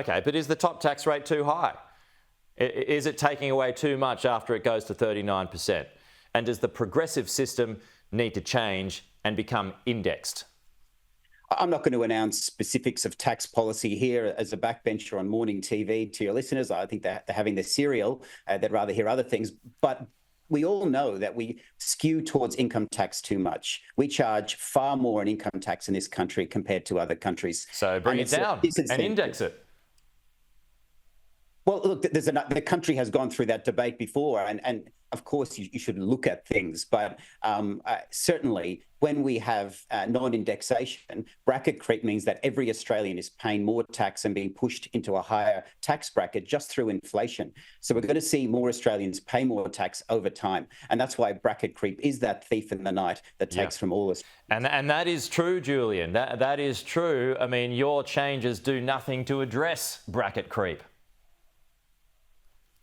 Okay, but is the top tax rate too high? Is it taking away too much after it goes to 39%? And does the progressive system need to change and become indexed? I'm not going to announce specifics of tax policy here as a backbencher on morning TV to your listeners. I think they're having their cereal. They'd rather hear other things. But we all know that we skew towards income tax too much. We charge far more in income tax in this country compared to other countries. So bring it down and index it. Well, look, the country has gone through that debate before, and of course you should look at things, but certainly when we have non-indexation, bracket creep means that every Australian is paying more tax and being pushed into a higher tax bracket just through inflation. So we're going to see more Australians pay more tax over time, and that's why bracket creep is that thief in the night that takes from all us. And that is true, Julian. That is true. I mean, your changes do nothing to address bracket creep.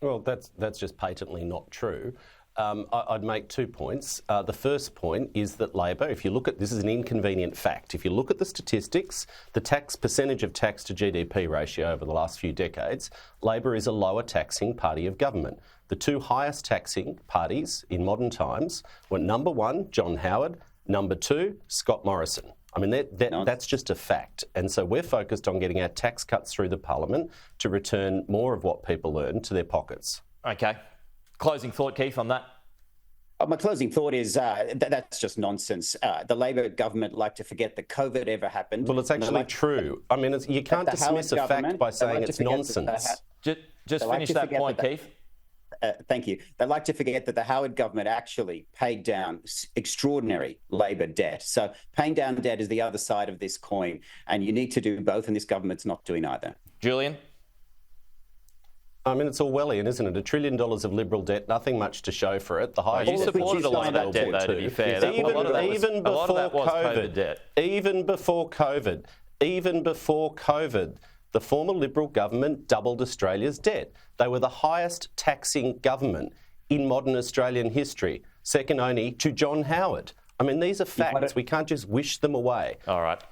Well, that's just patently not true. I'd make 2 points. The first point is that Labor, if you look at, this is an inconvenient fact, if you look at the statistics, the percentage of tax to GDP ratio over the last few decades, Labor is a lower taxing party of government. The two highest taxing parties in modern times were number 1, John Howard, number 2, Scott Morrison. I mean, that's just a fact. And so we're focused on getting our tax cuts through the parliament to return more of what people earn to their pockets. Okay. Closing thought, Keith, on that? My closing thought is that's just nonsense. The Labor government like to forget that COVID ever happened. Well, it's actually true. I mean, you can't dismiss a fact by saying it's nonsense. Just finish that point, Keith. Thank you. They like to forget that the Howard government actually paid down extraordinary Labor debt. So paying down debt is the other side of this coin, and you need to do both, and this government's not doing either. Julian? I mean, it's Orwellian, isn't it? $1 trillion of Liberal debt, nothing much to show for it. The highest. You supported a lot of that debt, though, to be fair. Even before COVID, the former Liberal government doubled Australia's debt. They were the highest taxing government in modern Australian history, second only to John Howard. I mean, these are facts. We can't just wish them away. All right.